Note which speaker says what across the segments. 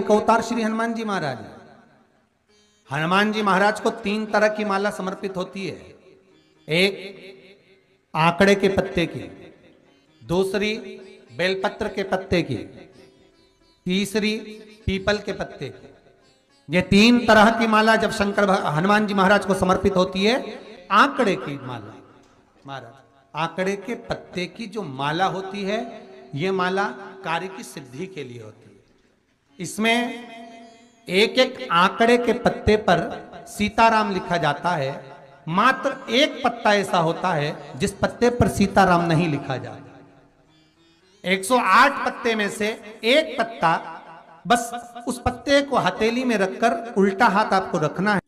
Speaker 1: एक अवतार श्री हनुमान जी महाराज। हनुमान जी महाराज को 3 तरह की माला समर्पित होती है। एक आंकड़े के पत्ते की, दूसरी बेलपत्र के पत्ते की, तीसरी पीपल के पत्ते की। ये 3 तरह की माला जब हनुमान जी महाराज को समर्पित होती है। आंकड़े की माला, महाराज आंकड़े के पत्ते की जो माला होती है, ये माला कार्य की सिद्धि के लिए होती है। इसमें एक एक आंकड़े के पत्ते पर सीताराम लिखा जाता है। मात्र एक पत्ता ऐसा होता है जिस पत्ते पर सीताराम नहीं लिखा जाता। 108 पत्ते में से एक पत्ता, बस उस पत्ते को हथेली में रखकर उल्टा हाथ आपको रखना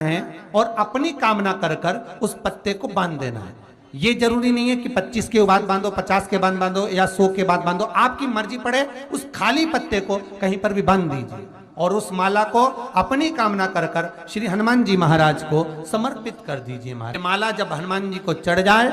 Speaker 1: है और अपनी कामना कर कर उस पत्ते को बांध देना है। ये जरूरी नहीं है कि 25 के बाद बांधो, 50 के बाद बांधो या 100 के बाद बांधो, आपकी मर्जी पड़े। उस खाली पत्ते को कहीं पर भी बांध दीजिए और उस माला को अपनी कामना कर कर श्री हनुमान जी महाराज को समर्पित कर दीजिए। माला जब हनुमान जी को चढ़ जाए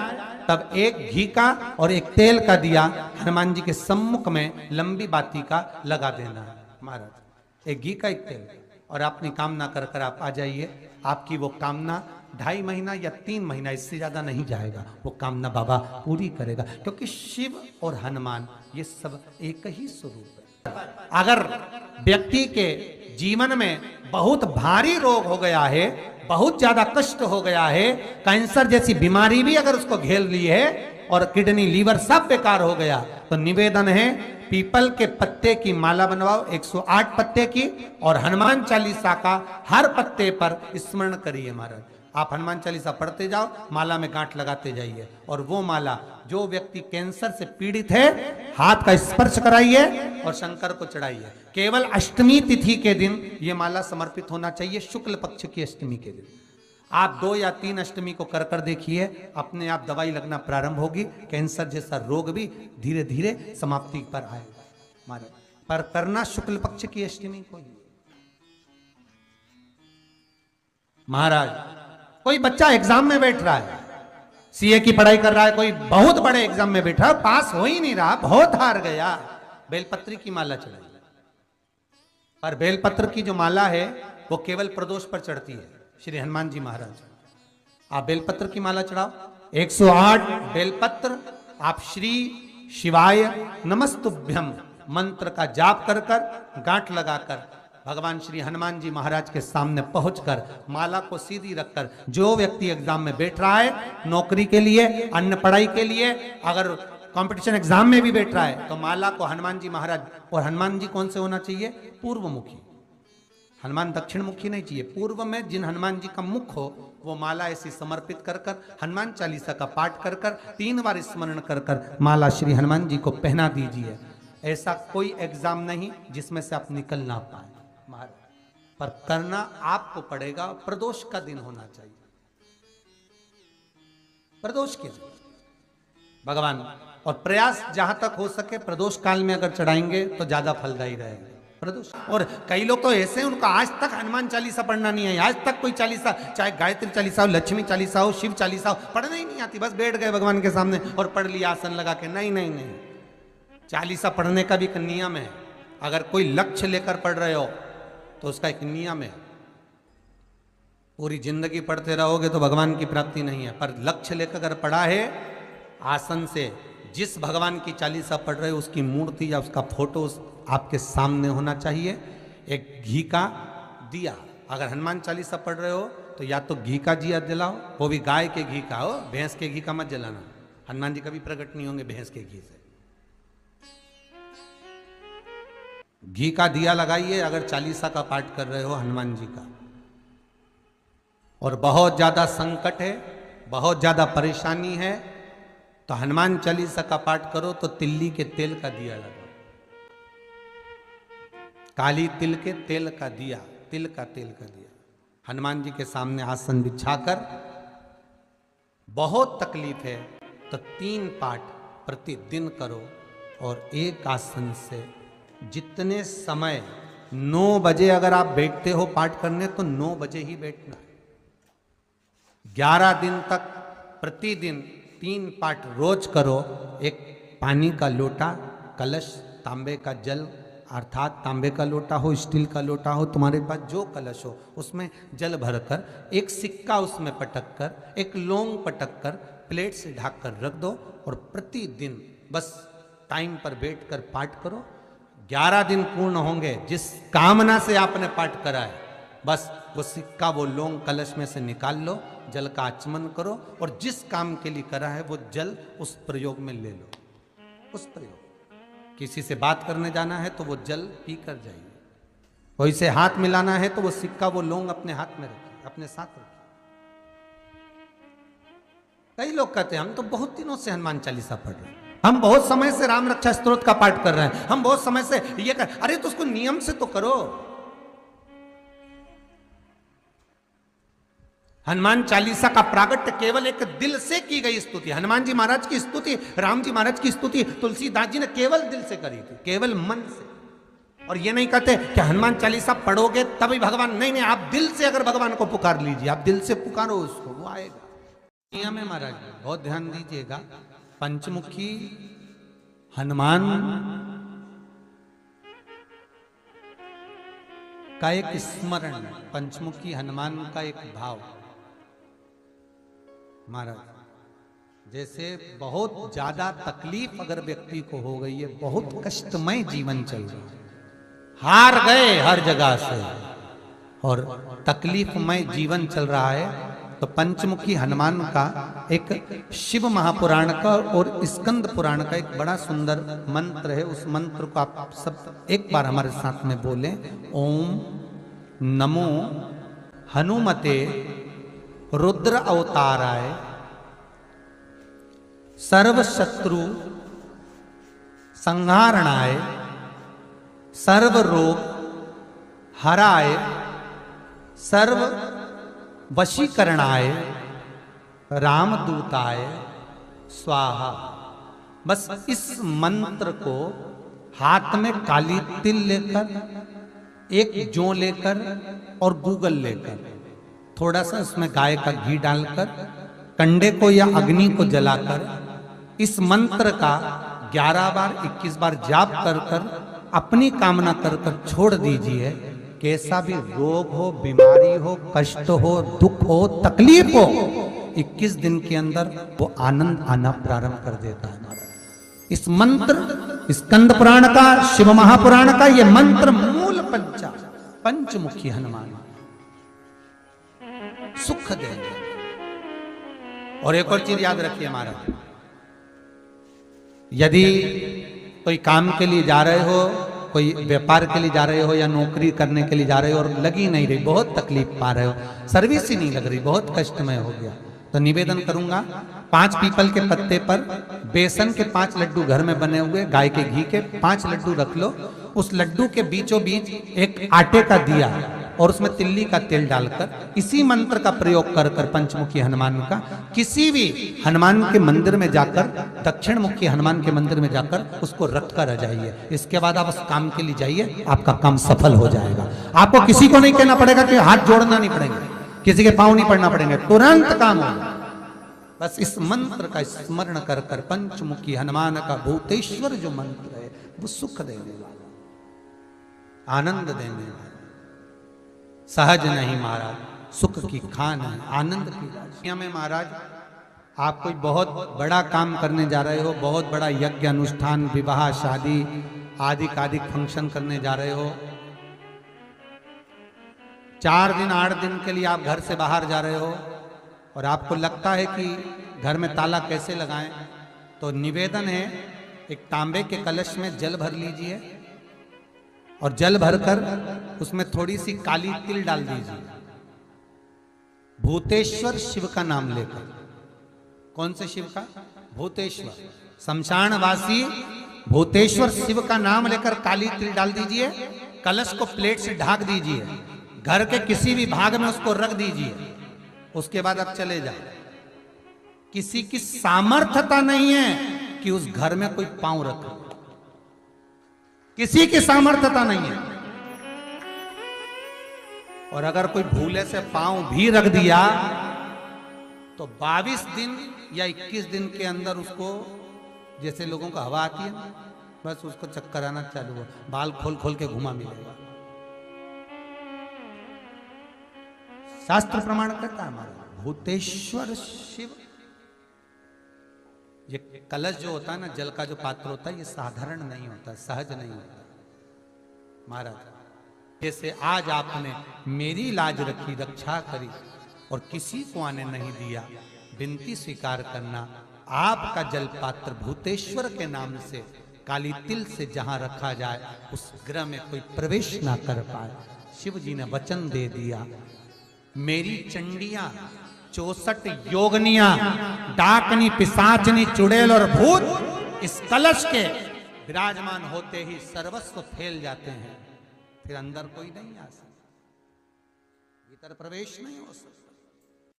Speaker 1: तब एक घी का और एक तेल का दिया हनुमान जी के सम्मुख में लंबी बाती का लगा देना है महाराज। एक घी का, एक तेल, और अपनी कामना कर कर आप आ जाइए। आपकी वो कामना 2.5 महीना या 3 महीना, इससे ज्यादा नहीं जाएगा, वो कामना बाबा पूरी करेगा। क्योंकि शिव और हनुमान ये सब एक ही स्वरूप है। अगर व्यक्ति के जीवन में बहुत भारी रोग हो गया है, बहुत ज्यादा कष्ट हो गया है, कैंसर जैसी बीमारी भी अगर उसको घेर ली है और किडनी लीवर सब बेकार हो गया, तो निवेदन है पीपल के पत्ते की माला बनवाओ, 108 पत्ते की, और हनुमान चालीसा का हर पत्ते पर स्मरण करिए महाराज। आप हनुमान चालीसा पढ़ते जाओ, माला में गांठ लगाते जाइए, और वो माला जो व्यक्ति कैंसर से पीड़ित है हाथ का स्पर्श कराइए और शंकर को चढ़ाइए। केवल अष्टमी तिथि के दिन ये माला समर्पित होना चाहिए, शुक्ल पक्ष की अष्टमी के दिन। आप 2 या 3 अष्टमी को कर कर देखिए, अपने आप दवाई लगना प्रारंभ होगी। कैंसर जैसा रोग भी धीरे धीरे समाप्ति पर आएगा महाराज। पर करना शुक्ल पक्ष की अष्टमी को ही महाराज। कोई बच्चा एग्जाम में बैठ रहा है, सीए की पढ़ाई कर रहा है, कोई बहुत बड़े एग्जाम में बैठा है, पास हो ही नहीं रहा, बहुत हार गया, बेलपत्र की माला चढ़ाई। पर बेलपत्र की जो माला है वो केवल प्रदोष पर चढ़ती है श्री हनुमान जी महाराज। आप बेलपत्र की माला चढ़ाओ, 108 बेलपत्र आप श्री शिवाय नमस्तुभ्यम मंत्र का जाप कर कर गांठ लगाकर भगवान श्री हनुमान जी महाराज के सामने पहुंचकर माला को सीधी रखकर, जो व्यक्ति एग्जाम में बैठ रहा है, नौकरी के लिए, अन्य पढ़ाई के लिए, अगर कंपटीशन एग्जाम में भी बैठ रहा है, तो माला को हनुमान जी महाराज, और हनुमान जी कौन से होना चाहिए? पूर्वमुखी। हनुमान दक्षिण मुखी नहीं चाहिए, पूर्व में जिन हनुमान जी का मुख हो वो माला ऐसी समर्पित कर कर हनुमान चालीसा का पाठ कर कर 3 बार स्मरण कर कर माला श्री हनुमान जी को पहना दीजिए। ऐसा कोई एग्जाम नहीं जिसमें से आप निकल ना पाए महाराज, पर करना आपको पड़ेगा। प्रदोष का दिन होना चाहिए, प्रदोष के दिन भगवान, और प्रयास जहां तक हो सके प्रदोष काल में अगर चढ़ाएंगे तो ज्यादा फलदायी रहेगा प्रदोष। और कई लोग तो ऐसे हैं उनको आज तक हनुमान चालीसा पढ़ना नहीं है, आज तक कोई चालीसा, चाहे गायत्री चालीसा हो, लक्ष्मी चालीसा हो, शिव चालीसा हो, पढ़ना ही नहीं आती, बस बैठ गए भगवान के सामने और पढ़ लिया आसन लगा के। नहीं नहीं नहीं, चालीसा पढ़ने का भी एक नियम है। अगर कोई लक्ष्य लेकर पढ़ रहे हो तो उसका एक नियम है। पूरी जिंदगी पढ़ते रहोगे तो भगवान की प्राप्ति नहीं है, पर लक्ष्य लेकर अगर पढ़ा है, आसन से जिस भगवान की चालीसा पढ़ रहे हो उसकी मूर्ति या उसका फोटो आपके सामने होना चाहिए। एक घी का दिया, अगर हनुमान चालीसा पढ़ रहे हो तो या तो घी का दिया जलाओ, वो भी गाय के घी का हो, भैंस के घी का मत जलाना। हनुमान जी कभी प्रकट नहीं होंगे भैंस के घी से। घी का दिया लगाइए अगर चालीसा का पाठ कर रहे हो हनुमान जी का। और बहुत ज्यादा संकट है, बहुत ज्यादा परेशानी है, तो हनुमान चालीसा का पाठ करो तो तिल्ली के तेल का दिया लगाओ, काली तिल के तेल का दिया, तिल का तेल का दिया हनुमान जी के सामने आसन बिछाकर। बहुत तकलीफ है तो 3 पाठ प्रतिदिन करो, और एक आसन से जितने समय 9 बजे अगर आप बैठते हो पाठ करने तो 9 बजे ही बैठना है। 11 दिन तक प्रतिदिन 3 पाठ रोज करो। एक पानी का लोटा, कलश, तांबे का जल अर्थात तांबे का लोटा हो, स्टील का लोटा हो, तुम्हारे पास जो कलश हो, उसमें जल भरकर एक सिक्का उसमें पटक कर, एक लौंग पटक कर प्लेट से ढक कर रख दो और प्रतिदिन बस टाइम पर बैठ कर पाठ करो। 11 दिन पूर्ण होंगे, जिस कामना से आपने पाठ करा है, बस वो सिक्का, वो लौंग कलश में से निकाल लो, जल का आचमन करो और जिस काम के लिए करा है वो जल उस प्रयोग में ले लो। उस प्रयोग, किसी से बात करने जाना है तो वो जल पी कर जाइए, कोई से हाथ मिलाना है तो वो सिक्का, वो लौंग अपने हाथ में रखिए, अपने साथ रखिए। कई लोग कहते हैं हम तो बहुत दिनों से हनुमान चालीसा पढ़ रहे हैं, हम बहुत समय से राम रक्षा स्तोत्र का पाठ कर रहे हैं, हम बहुत समय से ये कर, अरे तो उसको नियम से तो करो। हनुमान चालीसा का प्रागट्य केवल एक दिल से की गई स्तुति, हनुमान जी महाराज की स्तुति, राम जी महाराज की स्तुति तुलसीदास जी ने केवल दिल से करी थी, केवल मन से। और ये नहीं कहते कि हनुमान चालीसा पढ़ोगे तभी भगवान, नहीं नहीं, आप दिल से अगर भगवान को पुकार लीजिए, आप दिल से पुकारो उसको, वो आएगा। दुनिया में महाराज बहुत ध्यान दीजिएगा, पंचमुखी हनुमान का एक स्मरण, पंचमुखी हनुमान का एक भाव। महाराज जैसे बहुत ज्यादा तकलीफ अगर व्यक्ति को हो गई है, बहुत कष्टमय जीवन चल रहा है, हार गए हर जगह से और तकलीफमय जीवन चल रहा है, तो पंचमुखी हनुमान का एक शिव महापुराण का और स्कंद पुराण का एक बड़ा सुंदर मंत्र है। उस मंत्र को आप सब एक बार हमारे साथ में बोलें। ओम नमो हनुमते रुद्र अवताराय सर्व शत्रु संहारणाय सर्व रोग हराय सर्व वशीकरणाय रामदूताय स्वाहा। बस इस मंत्र को हाथ में काली तिल लेकर, एक जौ लेकर और गूगल लेकर, थोड़ा सा उसमें गाय का घी डालकर, कंडे को या अग्नि को जलाकर इस मंत्र का 11 बार 21 बार जाप कर कर अपनी कामना कर कर छोड़ दीजिए। कैसा भी रोग हो, बीमारी हो, कष्ट हो, दुख हो, तकलीफ हो, 21 दिन के अंदर वो आनंद आना प्रारंभ कर देता है। इस मंत्र, स्कंद पुराण का, शिव महापुराण का ये मंत्र मूल पंचमुखी हनुमान सुख देंगे। और एक और चीज याद रखिए हमारा, यदि कोई काम के लिए जा रहे हो, कोई व्यापार के लिए जा रहे हो या नौकरी करने के लिए जा रहे हो और लगी नहीं रही, बहुत तकलीफ पा रहे हो, सर्विस ही नहीं लग रही, बहुत कष्टमय हो गया, तो निवेदन करूंगा 5 पीपल के पत्ते पर बेसन के 5 लड्डू घर में बने हुए, गाय के घी के 5 लड्डू रख लो, उस लड्डू के बीचों बीच एक आटे का दिया और उसमें तिल्ली का तेल डालकर इसी मंत्र का प्रयोग कर कर पंचमुखी हनुमान का किसी भी हनुमान के मंदिर में जाकर, दक्षिण मुखी हनुमान के मंदिर में जाकर उसको रख कर आ जाइए। इसके बाद आप उस काम के लिए जाइए, आपका काम सफल हो जाएगा। आपको किसी को नहीं कहना पड़ेगा कि हाथ जोड़ना नहीं पड़ेगा, किसी के पांव नहीं पड़ना पड़ेंगे, तुरंत काम होगा। बस इस मंत्र का स्मरण कर कर पंचमुखी हनुमान का भूतेश्वर जो मंत्र है वो सुख देने वाला, आनंद देने वाला, सहज नहीं महाराज, सुख की खान है, आनंद की राशि में। महाराज आप कोई बहुत बड़ा काम करने जा रहे हो, बहुत बड़ा यज्ञ अनुष्ठान, विवाह, शादी आदि फंक्शन करने जा रहे हो, 4 दिन 8 दिन के लिए आप घर से बाहर जा रहे हो और आपको लगता है कि घर में ताला कैसे लगाएं, तो निवेदन है एक तांबे के कलश में जल भर लीजिए और जल भरकर उसमें थोड़ी सी काली तिल डाल दीजिए, भूतेश्वर शिव का नाम लेकर। कौन से शिव का? भूतेश्वर, शमशानवासी भूतेश्वर शिव का नाम लेकर काली तिल डाल दीजिए, कलश को प्लेट से ढक दीजिए, घर के किसी भी भाग में उसको रख दीजिए। उसके बाद आप चले जाए। किसी की सामर्थ्यता नहीं है कि उस घर में कोई पांव रखे, किसी की सामर्थ्यता नहीं है। और अगर कोई भूले से पांव भी रख दिया तो 22 दिन या 21 दिन के अंदर उसको, जैसे लोगों को हवा आती है, बस उसको चक्कर आना चालू हो, बाल खोल खोल के घुमा मिलेगा। शास्त्र प्रमाण करता है हमारा भूतेश्वर शिव। ये कलश जो होता है ना, जल का जो पात्र होता है, ये साधारण नहीं होता, सहज नहीं होता महाराज। जैसे आज आपने मेरी लाज रखी, रक्षा करी और किसी को आने नहीं दिया, विनती स्वीकार करना। आपका जल पात्र भूतेश्वर के नाम से काली तिल से जहां रखा जाए, उस ग्रह में कोई प्रवेश ना कर पाए। शिव जी ने वचन दे दिया, मेरी चंडियां 64 योगनियां, डाकनी, पिशाचनी, चुड़ैल और भूत इस कलश के विराजमान होते ही सर्वस्व फैल जाते हैं, फिर अंदर कोई नहीं आ सकता, भीतर प्रवेश नहीं हो सकता।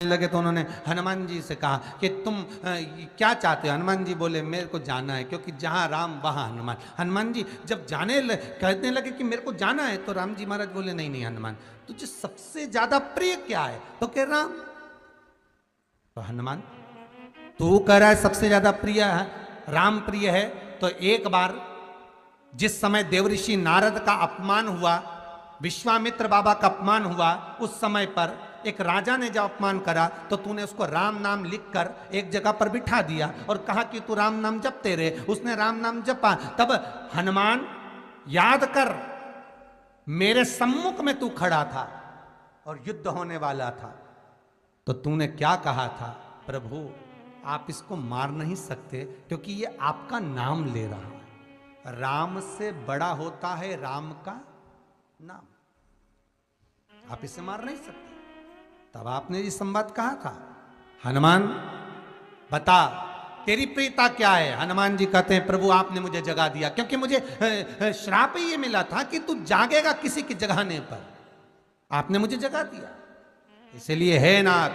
Speaker 1: लगे तो उन्होंने हनुमान जी से कहा कि तुम क्या चाहते हो? हनुमान जी बोले मेरे को जाना है, क्योंकि जहां राम वहां हनुमान। हनुमान जी जब कहने लगे कि मेरे को जाना है, तो राम जी महाराज बोले नहीं नहीं हनुमान, तुझे सबसे ज्यादा प्रिय क्या है? तो कह राम। तो हनुमान तू कह रहा है सबसे ज्यादा प्रिय है राम प्रिय है, तो एक बार जिस समय देवऋषि नारद का अपमान हुआ, विश्वामित्र बाबा का अपमान हुआ, उस समय पर एक राजा ने जब अपमान करा, तो तूने उसको राम नाम लिखकर एक जगह पर बिठा दिया और कहा कि तू राम नाम जपते रहे। उसने राम नाम जपा। तब हनुमान याद कर, मेरे सम्मुख में तू खड़ा था और युद्ध होने वाला था, तो तूने क्या कहा था? प्रभु आप इसको मार नहीं सकते, क्योंकि ये आपका नाम ले रहा है। राम से बड़ा होता है राम का नाम, आप इसे मार नहीं सकते। तब आपने ये संवाद कहा था, हनुमान बता तेरी प्रियता क्या है? हनुमान जी कहते हैं प्रभु आपने मुझे जगा दिया, क्योंकि मुझे श्राप ये मिला था कि तू जागेगा किसी की जगाने पर, आपने मुझे जगा दिया। इसलिए है नाथ,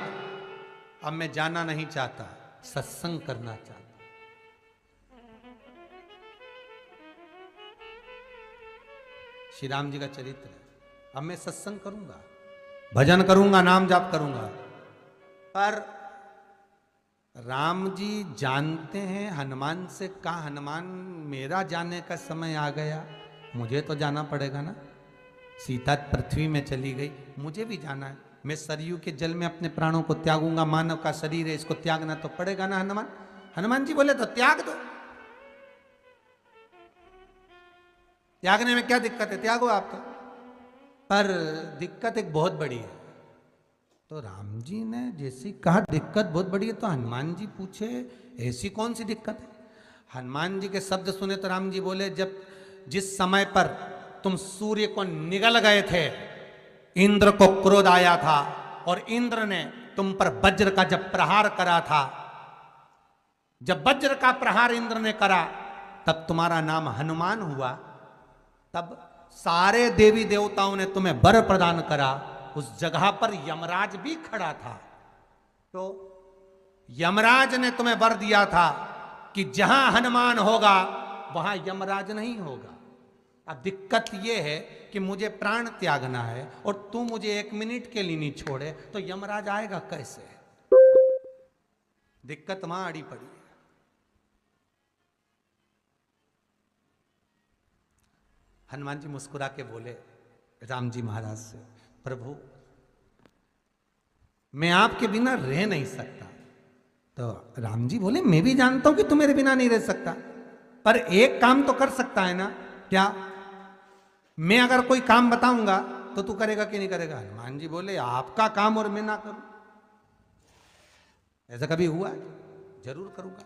Speaker 1: अब मैं जाना नहीं चाहता, सत्संग करना चाहता। श्री राम जी का चरित्र है, अब मैं सत्संग करूंगा, भजन करूंगा, नाम जाप करूंगा। पर राम जी जानते हैं हनुमान से कहा, हनुमान मेरा जाने का समय आ गया, मुझे तो जाना पड़ेगा ना। सीता पृथ्वी में चली गई, मुझे भी जाना है। मैं सरयू के जल में अपने प्राणों को त्यागूंगा, मानव का शरीर है, इसको त्यागना तो पड़ेगा ना हनुमान। हनुमान जी बोले तो त्याग दो, त्यागने में क्या दिक्कत है, त्यागो आप तो। पर दिक्कत एक बहुत बड़ी है। तो राम जी ने जैसी कहा दिक्कत बहुत बड़ी है, तो हनुमान जी पूछे ऐसी कौन सी दिक्कत है? हनुमान जी के शब्द सुने तो राम जी बोले, जब जिस समय पर तुम सूर्य को निगल गए थे, इंद्र को क्रोध आया था और इंद्र ने तुम पर वज्र का जब प्रहार करा था, जब वज्र का प्रहार इंद्र ने करा, तब तुम्हारा नाम हनुमान हुआ। तब सारे देवी देवताओं ने तुम्हें वर प्रदान करा। उस जगह पर यमराज भी खड़ा था, तो यमराज ने तुम्हें वर दिया था कि जहां हनुमान होगा वहां यमराज नहीं होगा। अब दिक्कत यह है कि मुझे प्राण त्यागना है और तू मुझे 1 मिनट के लिए नहीं छोड़े, तो यमराज आएगा कैसे? दिक्कत वहां अड़ी पड़ी है। हनुमान जी मुस्कुरा के बोले राम जी महाराज से, प्रभु मैं आपके बिना रह नहीं सकता। तो राम जी बोले मैं भी जानता हूं कि तू मेरे बिना नहीं रह सकता, पर एक काम तो कर सकता है ना। क्या? मैं अगर कोई काम बताऊंगा तो तू करेगा कि नहीं करेगा? हनुमान जी बोले आपका काम और मैं ना करूं, ऐसा कभी हुआ है? जरूर करूंगा।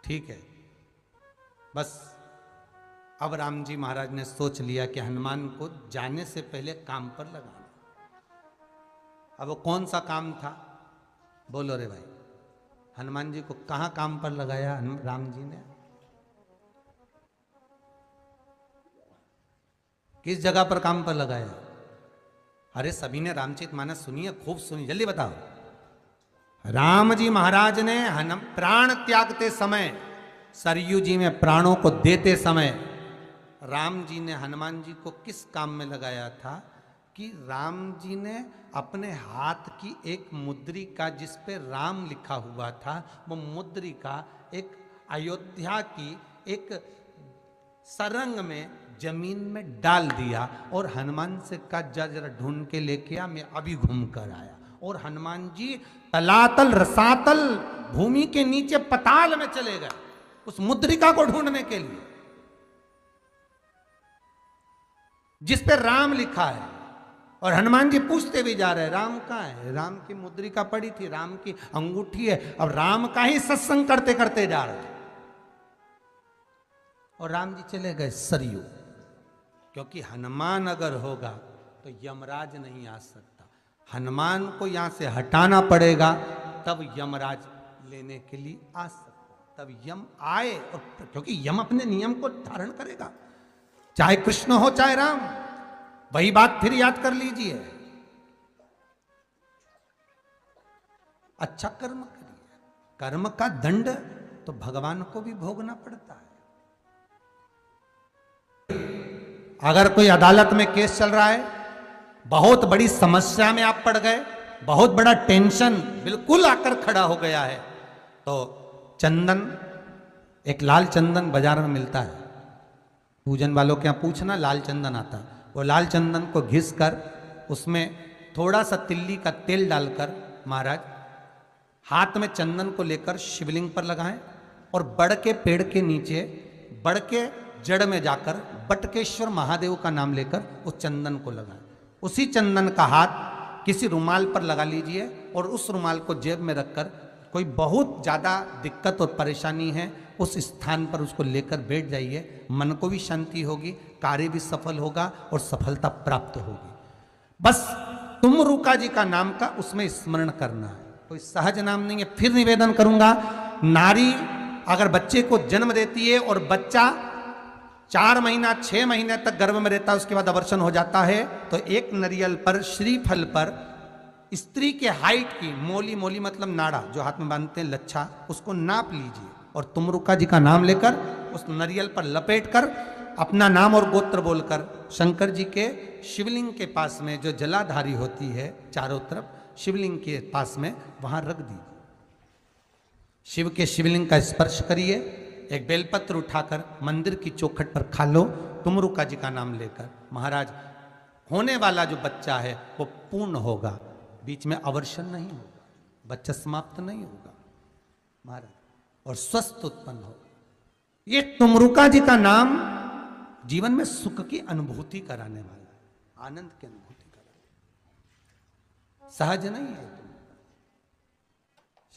Speaker 1: ठीक है। बस अब राम जी महाराज ने सोच लिया कि हनुमान को जाने से पहले काम पर लगाना। अब वो कौन सा काम था? बोलो रे भाई। हनुमान जी को कहां काम पर लगाया राम जी ने? किस जगह पर काम पर लगाया? अरे सभी ने रामचरितमानस सुनी है, खूब सुनी, जल्दी बताओ। राम जी महाराज ने प्राण त्यागते समय, सरयू जी में प्राणों को देते समय, राम जी ने हनुमान जी को किस काम में लगाया था? कि राम जी ने अपने हाथ की एक मुद्रिका जिस पे राम लिखा हुआ था, वो मुद्रिका एक अयोध्या की एक सरंग में जमीन में डाल दिया और हनुमान से कहा जा जरा ढूंढ के लेके आ, मैं अभी घूम कर आया। और हनुमान जी तलातल रसातल भूमि के नीचे पताल में चले गए उस मुद्रिका को ढूंढने के लिए जिस पे राम लिखा है। और हनुमान जी पूछते भी जा रहे राम कहाँ है, राम की मुद्रिका पड़ी थी, राम की अंगूठी है। अब राम का ही सत्संग करते करते जा रहे और राम जी चले गए सरयू, क्योंकि हनुमान अगर होगा तो यमराज नहीं आ सकता। हनुमान को यहां से हटाना पड़ेगा तब यमराज लेने के लिए आ सकता, तब यम आए। और क्योंकि यम अपने नियम को धारण करेगा, चाहे कृष्ण हो चाहे राम। वही बात फिर याद कर लीजिए, अच्छा कर्म करिए, कर्म का दंड तो भगवान को भी भोगना पड़ता है। अगर कोई अदालत में केस चल रहा है, बहुत बड़ी समस्या में आप पड़ गए, बहुत बड़ा टेंशन बिल्कुल आकर खड़ा हो गया है, तो चंदन, एक लाल चंदन बाजार में मिलता है, पूजन वालों के यहाँ पूछना, लाल चंदन आता है। वो लाल चंदन को घिस कर उसमें थोड़ा सा तिल्ली का तेल डालकर महाराज हाथ में चंदन को लेकर शिवलिंग पर लगाएं और बड़ के पेड़ के नीचे, बड़ के जड़ में जाकर बटकेश्वर महादेव का नाम लेकर उस चंदन को लगाएं। उसी चंदन का हाथ किसी रुमाल पर लगा लीजिए और उस रुमाल को जेब में रखकर कोई बहुत ज़्यादा दिक्कत और परेशानी है उस स्थान पर उसको लेकर बैठ जाइए। मन को भी शांति होगी, कार्य भी सफल होगा और सफलता प्राप्त होगी। बस तुमरुका जी का नाम का उसमें स्मरण करना है, कोई सहज नाम नहीं है। फिर निवेदन करूंगा, नारी अगर बच्चे को जन्म देती है और बच्चा 4 महीना 6 महीने तक गर्भ में रहता है, उसके बाद अवर्षण हो जाता है, तो एक नारियल पर, श्रीफल पर स्त्री के हाइट की मोली, मोली मतलब नाड़ा जो हाथ में बांधते हैं लच्छा, उसको नाप लीजिए और तुमरुका जी का नाम लेकर उस नारियल पर लपेट कर अपना नाम और गोत्र बोलकर शंकर जी के शिवलिंग के पास में जो जलाधारी होती है चारों तरफ शिवलिंग के पास में वहां रख दीजिए। शिव के शिवलिंग का स्पर्श करिए, एक बेलपत्र उठाकर मंदिर की चौखट पर खा लो तुमरुका जी का नाम लेकर। महाराज होने वाला जो बच्चा है वो पूर्ण होगा, बीच में अवर्षण नहीं होगा, बच्चा समाप्त नहीं होगा महाराज, और स्वस्थ उत्पन्न होगा। ये तुमरुका जी का नाम जीवन में सुख की अनुभूति कराने वाला है, आनंद की अनुभूति कराने, सहज नहीं है।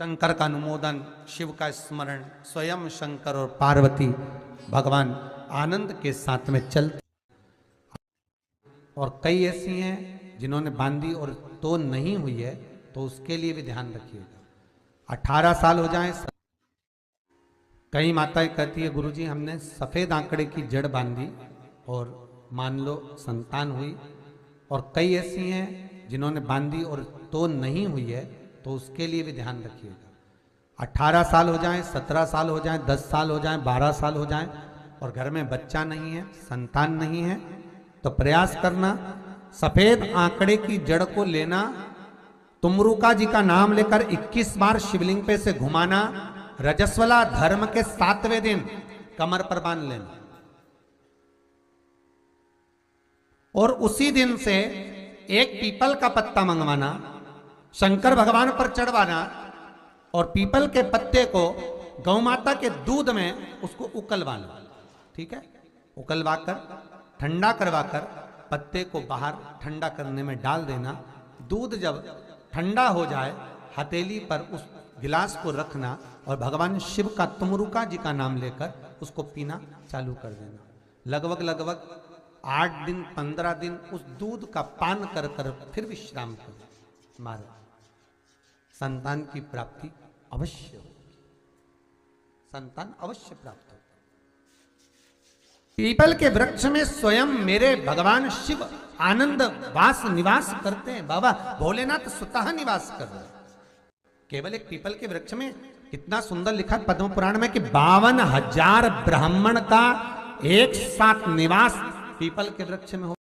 Speaker 1: शंकर का अनुमोदन, शिव का स्मरण, स्वयं शंकर और पार्वती भगवान आनंद के साथ में चलते। और कई ऐसी हैं जिन्होंने बांधी और तो नहीं हुई है, तो उसके लिए भी ध्यान रखिएगा। 18 साल हो जाएं, कई माताएं कहती है गुरुजी हमने सफेद आंकड़े की जड़ बांधी और मान लो संतान हुई, और कई ऐसी हैं जिन्होंने बांधी और तो नहीं हुई है, तो उसके लिए भी ध्यान रखिएगा। 18 साल हो जाएं, 17 साल हो जाएं, 10 साल हो जाएं, 12 साल हो जाएं और घर में बच्चा नहीं है, संतान नहीं है, तो प्रयास करना सफेद आंकड़े की जड़ को लेना, तुमरुका जी का नाम लेकर 21 बार शिवलिंग पे से घुमाना, रजस्वला धर्म के 7वें दिन कमर पर बांध लेना और उसी दिन से एक पीपल का पत्ता मंगवाना, शंकर भगवान पर चढ़वाना और पीपल के पत्ते को गौ माता के दूध में उसको उकलवाना। ठीक है, उकलवाकर ठंडा करवाकर पत्ते को बाहर ठंडा करने में डाल देना। दूध जब ठंडा हो जाए हथेली पर उस गिलास को रखना और भगवान शिव का तुमरुका जी का नाम लेकर उसको पीना चालू कर देना। लगभग 8 दिन 15 दिन उस दूध का पान कर कर फिर विश्राम करो। महाराज संतान की प्राप्ति अवश्य होगी, संतान अवश्य प्राप्त होगी। पीपल के वृक्ष में स्वयं मेरे भगवान शिव आनंद वास निवास करते हैं। बाबा भोलेनाथ स्वतः निवास कर रहे हैं। केवल एक पीपल के वृक्ष में कितना सुंदर लिखा पद्म पुराण में कि 52,000 ब्राह्मण का एक साथ निवास पीपल के वृक्ष में हो।